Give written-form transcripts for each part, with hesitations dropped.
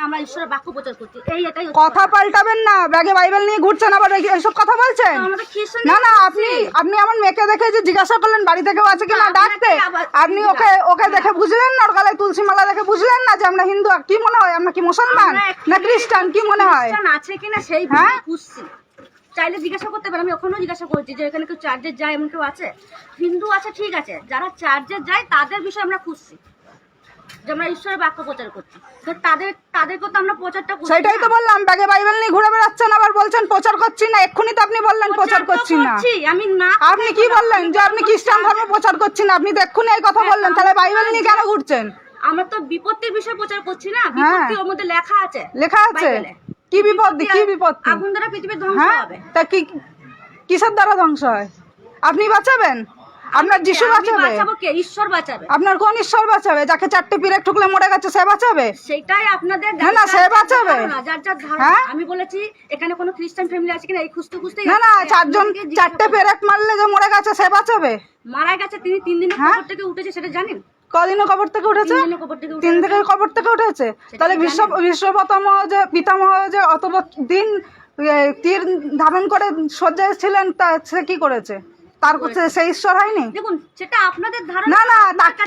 আমরা ঈশ্বরের বাক্য প্রচার করছি, এই এটাই কথা পাল্টাবেন না। ব্যাগে বাইবেল নিয়ে ঘুরছেন আবার এইসব কথা বলছেন। না না, আপনি আমার মেয়েকে দেখে যে জিজ্ঞাসা করলেন বাড়ি থেকেও আছে কিনা ডাকতে, আপনি ওকে দেখে বুঝলেন না? ওর গলায় তুলসী মালা দেখে বুঝলেন না যে আমরা হিন্দু? কি মনে হয় আমরা কি মুসলমান না খ্রিস্টান? কি মনে হয় আছে কিনা সেই বুঝছি। চাইলে জিজ্ঞাসা করতে পারে, আমি ওখানেও জিজ্ঞাসা করছি যে এখানে কেউ চার্জে যায়, এমন কেউ আছে? হিন্দু আছে, ঠিক আছে, যারা চার্জে যায় তাদের বিষয়ে আমরা খুঁজছি যে আমরা ঈশ্বরের বাক্য প্রচার করছি, তাদেরকে তো আমরা প্রচারটা করছি। সেটাই তো বললাম, ব্যাগে বাইবেল নিয়ে ঘুরে বেড়াচ্ছেন আবার বলছেন প্রচার করছি না। এক্ষুনি তো আপনি বললেন প্রচার করছি না। আমি না, আপনি কি বললেন যে আপনি খ্রিস্টান ধর্ম প্রচার করছি না? আপনি তো এক্ষুনি এই কথা বললেন, তাহলে বাইবেল নিয়ে কেন ঘুরছেন? আমরা তো বিপত্তির বিষয় প্রচার করছি না, বিপত্তি ওর মধ্যে লেখা আছে। লেখা আছে কি বিপত্তি? কি বিপত্তি? আগুন দ্বারা পৃথিবীর ধ্বংস হবে। তা কি কিসের দ্বারা ধ্বংস হয়? আপনি বাঁচাবেন? আপনার যিশু বাঁচাবে? ঈশ্বর বাঁচাবে। আপনার কোন ঈশ্বর বাঁচাবে? যাকে 4টে পিরেক ঠুকলে মরে গেছে সে বাঁচাবে? সেটাই আপনাদের না সে বাঁচাবে। যার যার ধারণা। আমি বলেছি এখানে কোনো খ্রিস্টান ফ্যামিলি আছে কিনা এই খুঁজতে খুঁজতে না 4টে পিরেক মারলে যে মরে গেছে সে বাঁচাবে? মারা গেছে, তিনি 3 দিনের কবর থেকে উঠেছে, সেটা জানেন? কদিনও কবর থেকে উঠেছে? 3 দিনের কবর থেকে উঠেছে। তাহলে পিতামহ যে অত দিন তীর ধারণ করে শয্যায় ছিলেন, তা সে কি করেছে? তার কাছে সেই ঈশ্বর হয়নি? দেখুন, সেটা আপনাদের ধারণা। না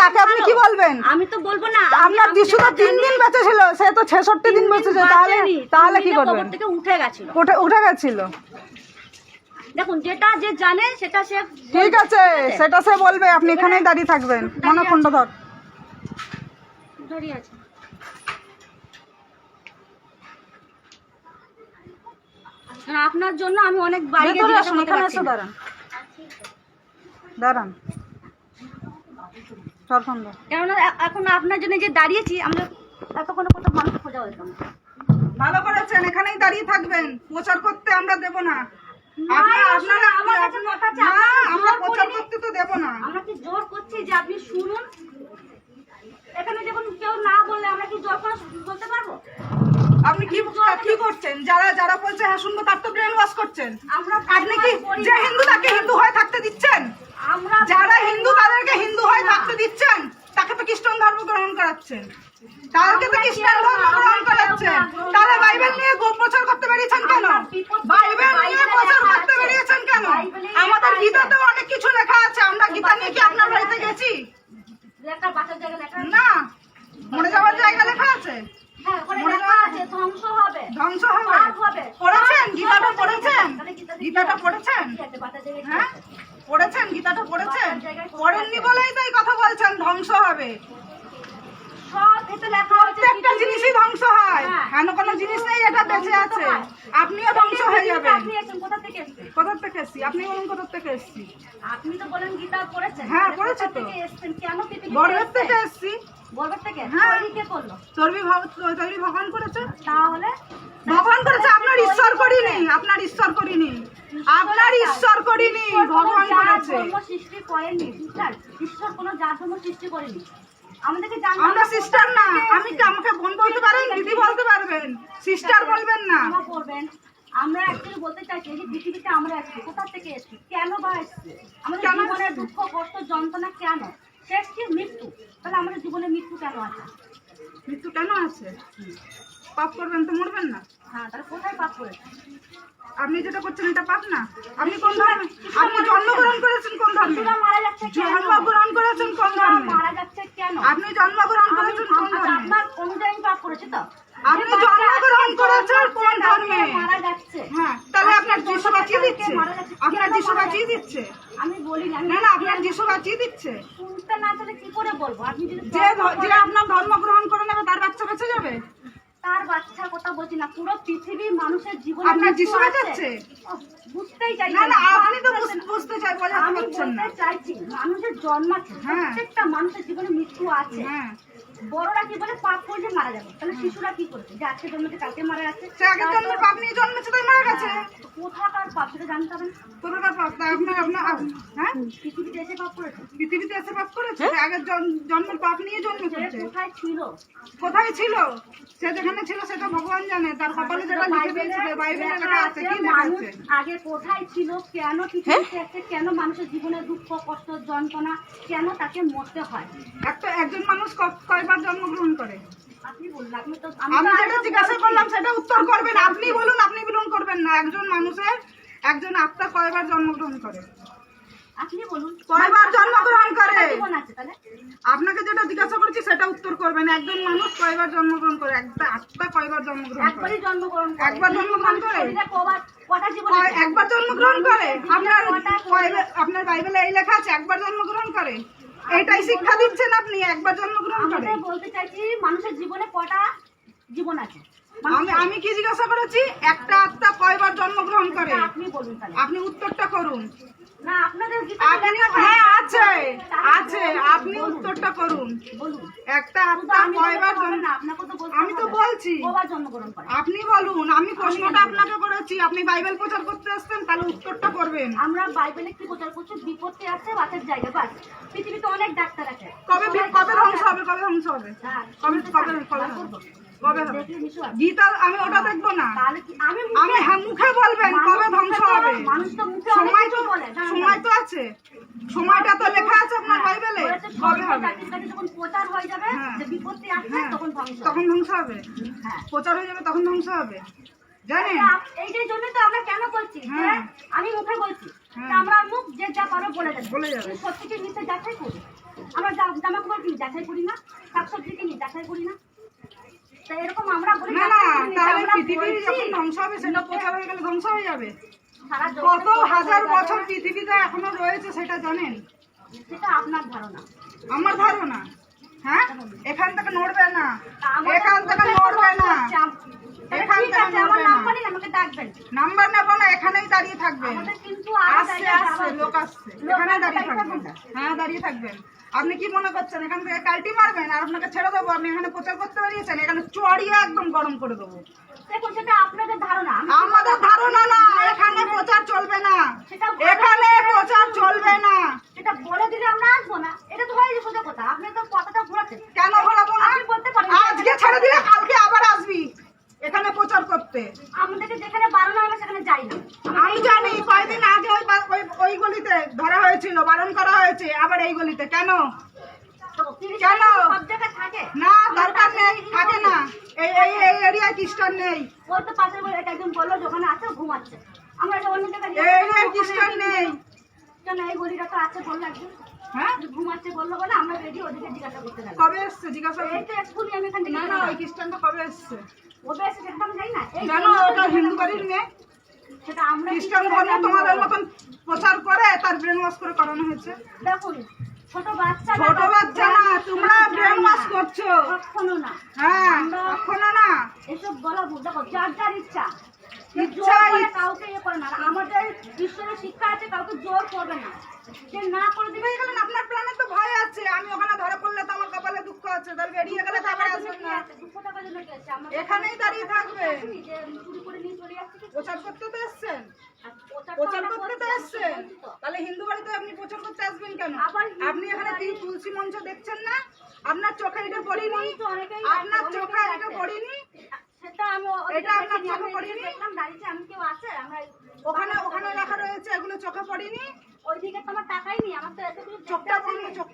তাকে আপনি কি বলবেন? আমি তো বলবো না। আপনার যিশু তো 3 দিন বেঁচে ছিল, সে তো 66 দিন বেঁচে ছিল। তাহলে কি করবেন? কবর থেকে উঠে গেছিল। উঠে গেছিল। দেখুন, যেটা যে জানে সেটা সে ঠিক আছে, সেটা সে বলবে। আপনি এখানেই দাঁড়িয়ে থাকবেন। মনখণ্ড ধর দাঁড়িয়ে আছে। আপনার জন্য আমি অনেক বাড়ি গিয়ে জিজ্ঞাসা করতে পারছি না। দাঁড়ান কেননা এখন আপনার জন্য যে দাঁড়িয়েছি, আমরা এতক্ষণ কত মানুষ খোঁজা হইতাম। ভালো করেছেন, এখানেই দাঁড়িয়ে থাকবেন। প্রচার করতে আমরা দেব না। আমরা প্রচার করতে তো দেব না। আমরা কি জোর করছি যে আপনি শুনুন? এখানে যখন কেউ না বললে আমরা কি জোর করে বলতে পারবো? আপনি কি করছেন? যারা বলছে হ্যাঁ শুনবো, তার তো ব্রেন ওয়াশ করছেন। আপনি কি যে হিন্দু তাকে হিন্দু হয়ে থাকতে দিচ্ছেন? যারা হিন্দু তাদেরকে হিন্দু হয়ে থাকতে দিচ্ছেন, তাকে তো খ্রিস্টান ধর্ম গ্রহণ করাচ্ছেন। তাদেরকে তো খ্রিস্টান ধর্ম গ্রহণ করাচ্ছেন। তাহলে বাইবেল নিয়ে প্রচার করতে বেরিয়েছেন কেন? বাইবেল নিয়ে প্রচার করতে বেরিয়েছেন কেন? আমাদের গীতাতেও অনেক কিছু লেখা আছে। আমরা গীতা নিয়ে কি আপনার বাড়িতে গেছি? না, মরে যাওয়ার জায়গা লেখা আছে। ধ্বংস হবে। পড়েছেন? গীতাটা পড়েছেন? গীতাটা পড়েছেন? হ্যাঁ পড়েছেন? গীতাটা পড়েছেন? পড়েননি বলেই তো এই কথা বলছেন ধ্বংস হবে। প্রত্যেকটা জিনিসই ধ্বংস হয়। কোনো জিনিস নেই এটা বেঁচে আছে। আপনিও ধ্বংস হয়ে যাবেন। কোথা থেকে এসছি? আপনি বলুন কোথা থেকে এসছি? আপনি তো বলেন গীতা পড়েছেন। হ্যাঁ পড়েছি তো। বর্গের থেকে এসছি। হ্যাঁ, তৈরি ভগবান করেছে। তাহলে ভগবান করেছে, আপনার ঈশ্বর করিনি। আপনার ঈশ্বর করিনি। ভগবান করেছে। সৃষ্টি করেনি সিস্টার। ঈশ্বর কোনো জাত ধর্ম সৃষ্টি করেনি। আমাদেরকে আমরা সিস্টার না। আমাকে বোন বলতে পারেন, দিদি বলতে পারবেন, সিস্টার বলবেন না। বলবেন। আমরা অ্যাকচুয়ালি বলতে চাইছি যে পৃথিবীতে আমরা এসেছি, কোথা থেকে এসেছি, কেন বা এসেছি, আমাদের জীবনের দুঃখ কষ্ট যন্ত্রণা কেন, শেষ কি মৃত্যু। তাহলে আমাদের জীবনে মৃত্যু কেন আছে? মৃত্যু কেন আছে? পাপ করবেন তো মরবেন না। হ্যাঁ, তাহলে কোথায় পাপ করেছে? আপনি যেটা করছেন এটা পাপ না? আপনি কোন ধর্মে? আপনি জন্মগ্রহণ করেছেন কোন ধর্মে? মারা যাচ্ছে। জন্মগ্রহণ করেছেন কোন ধর্মে? মারা যাচ্ছে কেন? আপনি জন্মগ্রহণ করেছেন কোন ধর্মে? আপনার অনুযায়ী পাপ করেছে তো? আপনি জন্মগ্রহণ করেছেন কোন ধর্মে? মারা যাচ্ছে। হ্যাঁ, তাহলে আপনার যিশু বাঁচিয়ে দিচ্ছে। আপনার যিশু বাঁচিয়ে দিচ্ছে। আমি বলি না। না আপনার যিশু বাঁচিয়ে দিচ্ছে। শুনতে না পেলে কি করে বলবো? আপনি যদি যে আপনার ধর্ম গ্রহণ করে নেবে তার বাচ্চা বেঁচে যাবে। তার বাচ্চার কথা বলছি না, পুরো পৃথিবীর মানুষের জীবন আপনার যিশু বাঁচাচ্ছে। বুঝতেই চাই না আপনি তো বুঝতে চাই বোঝাতে পারছেন না। আমি চাইছি মানুষের জন্ম আছে, প্রত্যেকটা মানুষের জীবনে মৃত্যু আছে। বড়রা কি বলে পাপ করে মারা যাবে, তাহলে শিশুরা কি করছে যে আজকে জন্মেছে কালকে মারা যাচ্ছে? সে আগের জন্মের পাপ নিয়ে জন্মেছে তাই মারা গেছে। কোথাকার পাপ সেটা জানতে হবে না। কোথাকার পাপ? হ্যাঁ, পৃথিবীতে এসে পাপ করেছে। পৃথিবীতে এসে পাপ করেছে। আগের জন্মের পাপ নিয়ে জন্মেছে। কোথায় ছিল? কোথায় ছিল? সে যেখানে ছিল সেটা ভগবান জানে। তার কপালে যেটা লিখে দিয়েছে বাইবেলে লেখা আছে। কি লেখা আছে? আগে কোথায় ছিল, কেন পৃথিবীতে আছে, কেন মানুষের জীবনে দুঃখ কষ্ট যন্ত্রণা, কেন তাকে মরতে হয়? একজন মানুষ কয়বার জন্মগ্রহণ করে? আপনি বলুন, আপনি তো আমি যেটা জিজ্ঞাসা করলাম সেটা উত্তর করবেন। আপনি বলুন, আপনি বিলন করবেন না। একজন মানুষের, একজন আত্মা কয়বার জন্মগ্রহণ করে? আপনি বলুন কয়বার জন্মগ্রহণ করে? জীবন আছে তাহলে আপনাকে যেটা জিজ্ঞাসা করেছি সেটা উত্তর করবেন। একজন মানুষ কয়বার জন্মগ্রহণ করে? একটা আত্মা কয়বার জন্মগ্রহণ করে? একবারই জন্মগ্রহণ করে। একবার জন্মগ্রহণ করে? শরীরে কটা জীবন আছে? একবার জন্মগ্রহণ করে? আপনার বাইবেলে এই লেখা আছে একবার জন্মগ্রহণ করে? এটাই শিক্ষা দিচ্ছেন আপনি, একবার জন্মগ্রহণ করে? আমাদের বলতে চাইছি মানুষের জীবনে কটা জীবন আছে? আমি কি জিজ্ঞাসা করেছি? একটা আত্মা কয়বার জন্মগ্রহণ করে? আপনি বলুন তাহলে। আপনি উত্তরটা করুন। না আপনাদের আপনি, হ্যাঁ আছে, আছে, আপনি উত্তরটা করুন। বলুন। একটা আত্মা কয়বার না আপনাকে তো বলতে আমি তো হবে। বলছি, কবার জন্মগ্রহণ করে? আপনি বলুন। আমি প্রশ্নটা আপনাকে করেছি, আপনি বাইবেল প্রচার করতে আসছেন, তাহলে উত্তরটা করবেন। আমরা বাইবেলে কি প্রচার করছি? বিপত্তি আছে, বাঁচার জায়গা, বাস। পৃথিবীতে অনেক ডাক্তার আছে। কবে কবে ধ্বংস হবে? কবে ধ্বংস হবে? হ্যাঁ, কবে কবে কবে করবো। কবে হবে? দেখলে নিশ্চয় হবে। গীতা আমি ওটা দেখবো না। তাহলে কি আমি আমি হ্যাঁ মুখে বলবেন কবে ধ্বংস হবে। মানুষ তো মুখে অনেক সময় তো কিছু বলে। সময় তো আছে, সময়টা তো লেখা আছে আপনার বাইবেলে। কবে হবে? যখন প্রচার হয়ে যাবে হ্যাঁ। যে বিপত্তি আসছে হ্যাঁ, তখন ধ্বংস হবে। তখন ধ্বংস হবে। হ্যাঁ। প্রচার হয়ে যাবে তখন ধ্বংস হবে, জানেন? এইটার জন্য তো আমরা কেন বলছি যে হ্যাঁ। আমি মুখে বলছি হ্যাঁ। তা আমরা মুখ যে যা পারো বলে যাবে। বলে যাবে। সত্যিকে নিতে যাচাই করি। আমরা জামা কাপড় কিনি যাচাই করি না, শাকসবজি কিনি যাচাই করি না। তা এরকম আমরা বলি না না, যাচাই করি না, তাহলে আমরা পৃথিবী বলছি। যখন ধ্বংস হবে সেটা প্রচার হয়ে গেলে ধ্বংস হয়ে যাবে। সারা কত জগতে হাজার প্রচার হয়ে বছর যাবে। পৃথিবীতে এখনো রয়েছে সেটা জানেন? সেটা আপনার ধারণা। আমার ধারণা। হ্যাঁ, এখান থেকে নড়বে না, আমাদের এখান থেকে প্রচার নড়বে না, করছে, এখান ঠিক থেকে আছে, আমার নড়বে না। নাম্বার নিন, আমাকে ডাকবেন। নাম্বার নেবো না, এখানেই দাঁড়িয়ে থাকবেন। আমাদের কিন্তু আরো আসছে জায়গায় আসছে যাওয়া লোক আছে। আসছে, লোক এখানে আসছে, দাঁড়িয়ে তাই থাকবেন। থাকুন। হ্যাঁ, দাঁড়িয়ে থাকবেন। আপনি কি মনে করছেন এখান থেকে কাল্টি মারবেন আর আপনাকে ছেড়ে দেবো? আপনি এখানে প্রচার করতে বেরিয়েছেন, এখানে চড়িয়ে একদম গরম করে দেবো। দেখুন সেটা আপনাদের ধারণা। আমাদের ধারণা না, এখানে প্রচার চলবে না, সেটা এখানে প্রচার চলবে না। সেটা বলে দিলে আমরা আসবো না। এটা তো হয়ে সোজা কথা। আপনি তো কথাটা ঘোরাচ্ছেন। কেন বলাবো না? আপনি বলতে পারেন আজকে ছেড়ে দিলে কালকে আবার আসবি এখানে প্রচার করতে। আমাদেরকে যেখানে বারণ হয় আমরা সেখানে যাই না। আমি জানি কয়দিন আগে ওই গলিতে ধরা হয়েছিল, বারণ করা হয়েছে, আবার এই গলিতে কেন? তো 30 কেন? সব জায়গায় থাকে না, দরকার নেই, থাকে না। এই এই এই এরিয়ায় খ্রিস্টান নেই, ওই তো পাশের বাড়ির একজন বললো যে ওখানে আছে, ঘুমাচ্ছে। আমরা এটা অন্য জায়গায় এই এরিয়ায় খ্রিস্টান নেই। কেন এই গলিটা তো আছে বললো একজন। হ্যাঁ, ঘুমাচ্ছে বললো বলে আমরা রেডি ওদিকে জিজ্ঞাসা করতে গেলাম। কবে এসছে জিজ্ঞাসা এই তো এক্ষুনি আমি এখান থেকে না না, ওই খ্রিস্টানটা কবে এসছে ওটা এসে সেটা আমি জানি না। এই জানো? ওটা হিন্দু বাড়ির মেয়ে। সেটা আমরা খ্রিস্টান ধর্ম তোমাদের মতন প্রচার করে তার ব্রেন ওয়াশ করে করানো হয়েছে। দেখুন ছোট বাচ্চা ছোট বাচ্চা না, তোমরা ব্রেন ওয়াশ করছো। কখনো না। হ্যাঁ, কখনো না। এসব বলা ভুল। দেখো যার যার ইচ্ছা সে ইচ্ছা, জোর করে ইচ্ছা। কাউকে ইয়ে করে না। আর আমাদের ঈশ্বরের শিক্ষা আছে কাউকে জোর করবে না। যে না করে দিবে বেরিয়ে গেলেন, আপনার প্রাণে তো ভয় আছে। আমি ওখানে ধরা পড়লে তো আমার কপালে দুঃখ আছে, তাহলে বেরিয়ে গেলে তো আবার আসবেন না। 200 টাকার জন্য কি আছে? আমরা এখানেই দাঁড়িয়ে থাকবেন। যে চুরি করে নিয়ে চলে যাচ্ছে কি? প্রচার করতে তো এসছেন, আর প্রচার তো প্রচার আমরা করতে তো করছি, এসছেন, বলছি তো। তাহলে হিন্দু বাড়িতে আপনি প্রচার করতে আসবেন কেন? আবার হিন্দু আপনি এখানে বাড়ি- তুলসী মঞ্চ দেখছেন না? আপনার চোখে এটা পড়িনি? মঞ্চ অনেকেই আপনার আছে, চোখে অনেকেই এটা আছে। পড়িনি? সেটা আমি এটা আপনার চোখে আমি পড়েনি? দেখলাম দাঁড়িয়েছে, আমি কেউ আছে আমরা ওখানে ওখানে লেখা রয়েছে, এগুলো চোখে পড়িনি? ওইদিকে তো আমার টাকাই নেই। আমার তো এত কিছু চোখটা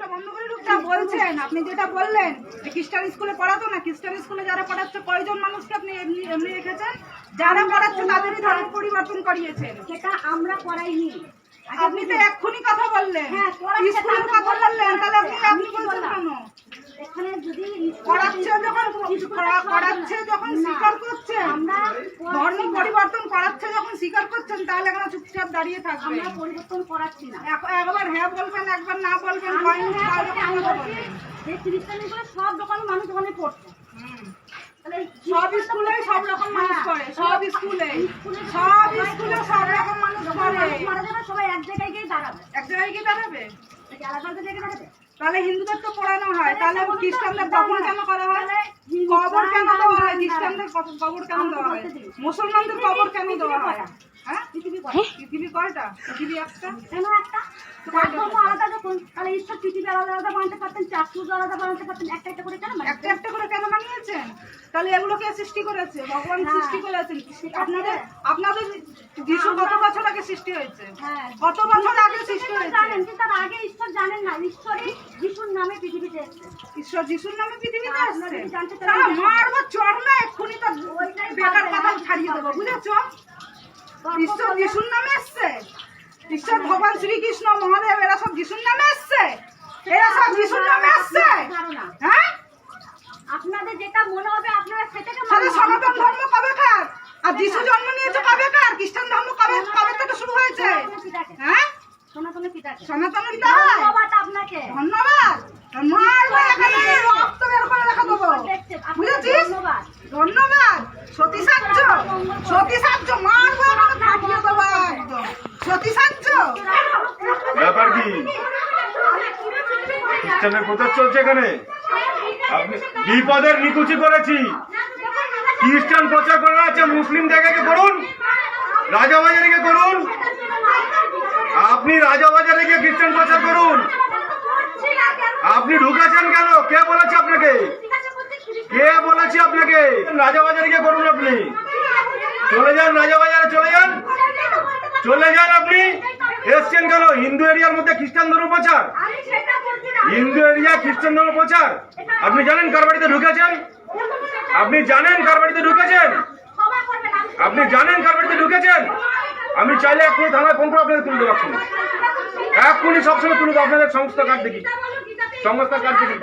বন্ধ করে ঢুকটা বলছেন। আপনি যেটা বললেন যে খ্রিস্টান স্কুলে পড়াতো না, খ্রিস্টান স্কুলে যারা পড়াচ্ছে কয়জন মানুষকে আপনি এমনি এমনি রেখেছেন? যারা পড়াচ্ছে তাদেরই ধর্ম পরিবর্তন করিয়েছেন। সেটা আমরা করাইনি। আপনি তো এক্ষুনি কথা বললেন, হ্যাঁ, পড়াচ্ছে, স্কুলের তারপরে কথা বললেন, তাহলে আপনি আমি আপনি কি বলছেন বললাম? কেন? এখানে যদি পড়াচ্ছে যখন পড়াচ্ছে যখন স্বীকার করছেন, আমরা ধর্ম পরিবর্তন করাচ্ছে যখন স্বীকার করছেন, তাহলে এখানে চুপচাপ দাঁড়িয়ে থাকবেন। আমরা পরিবর্তন করাচ্ছি না। একবার হ্যাঁ বলবেন, একবার না বলবেন, আমি হয়নি, হ্যাঁ তাহলে বলছি, আমি কথা বলছি বলবেন। যে খ্রিস্টানের করে সব দোকানের মানুষ ওখানে পড়ছে। তাহলে সব স্কুলে সব রকম মানুষ করে, সব স্কুলে সব রকম মানুষ করে। মারা যাবে সবাই এক জায়গায় গিয়ে দাঁড়াবে। এক জায়গায় কি দাঁড়াবে? নাকি আলাদা আলাদা জায়গায় দাঁড়াবে? তাহলে হিন্দুদের তো পড়ানো হয়, তাহলে খ্রিস্টানদের কবর কেন করা হয়? কবর কেন দেওয়া হয়? খ্রিস্টানদের মুসলমানদের কবর কেন দেওয়া হয়? মুসলমানদের কবর কেন দেওয়া হয়? হ্যাঁ, পৃথিবী কয়টা? পৃথিবী একটা। কেন একটা? চার ধর্ম আলাদা যখন, তাহলে ঈশ্বর পৃথিবী আলাদা আলাদা বানাতে পারতেন, চার সূর্য আলাদা বানাতে পারতেন, একটা একটা করে কেন বানাতেন? একটা একটা করে কেন বানিয়েছেন? তাহলে এগুলো কে সৃষ্টি করেছে? ভগবান সৃষ্টি করেছেন। আপনাদের আপনাদের যিশু কত বছর আগে সৃষ্টি হয়েছে? হ্যাঁ। কত বছর আগে সৃষ্টি হয়েছে? জানেন, কিন্তু তার আগে ঈশ্বর জানেন না, ঈশ্বরই যিশুর নামে পৃথিবীতে এসেছে। ঈশ্বর যিশুর নামে পৃথিবীতে আপনারা আসছে। যদি জানতে চান, তারা মারবো চড় না, এক্ষুনি তো বেকার কথা ছাড়িয়ে দেবো, বুঝেছো? ঈশ্বর যিশুর নামে এসছে। ঈশ্বর ভগবান শ্রীকৃষ্ণ মহাদেব এরা সব যিশুর নামে এসছে। এরা সব যিশুর নামে এসছে। ধারণা। হ্যাঁ, আপনাদের যেটা মনে হবে আপনারা সেটাকে তাহলে মানবেন। সনাতন ধর্ম কবেকার? আর যিশু জন্ম নিয়েছে কবেকার? খ্রিস্টান ধর্ম কবে থেকে শুরু হয়েছে? সনাতনের পিতাকে। হ্যাঁ, সনাতনের পিতাকে। সনাতন পিতা হয়। ধন্যবাদ আপনাকে। ধন্যবাদ। মারবো এখানে, রক্ত বের করে রেখে দেবো, দেখছেন, আপনাকে বুঝেছিস? ধন্যবাদ। ধন্যবাদ। সতী সাহায্য, সতী সাহায্য, মারবো এখানে, ফাটিয়ে দেবো একদম। সতী সাহায্য। ব্যাপার কি? খ্রিস্টানের প্রচার চলছে এখানে। আপনি বিপদের নিকুচি করেছি। খ্রিস্টান প্রচার করা আছে, মুসলিম জায়গাকে করুন, রাজাবাজারে গিয়ে করুন। আপনি রাজাবাজারে গিয়ে খ্রিস্টান প্রচার করুন। আপনি ঢুকেছেন কেন? কে বলেছে আপনাকে? কে বলেছে আপনাকে? রাজাবাজারে গিয়ে করুন। আপনি চলে যান, রাজাবাজারে চলে যান, চলে যান। আপনি এসছেন কেন? হিন্দু এরিয়ার মধ্যে খ্রিস্টান ধর্ম প্রচার, হিন্দু এরিয়া খ্রিস্টান ধর্ম প্রচার। আপনি জানেন কার বাড়িতে ঢুকেছেন? আপনি জানেন কার বাড়িতে ঢুকেছেন? আপনি জানেন কার বাড়িতে ঢুকেছেন? আমি চাইলে এক্ষুনি থানায় ফোন করে আপনাদের তুলে দেবো। এক্ষুনি এক্ষুনি সবসময় তুলে দেবো আপনাদের সংস্থা কার্ড দেখি, সংস্থা কার্ড দেখি।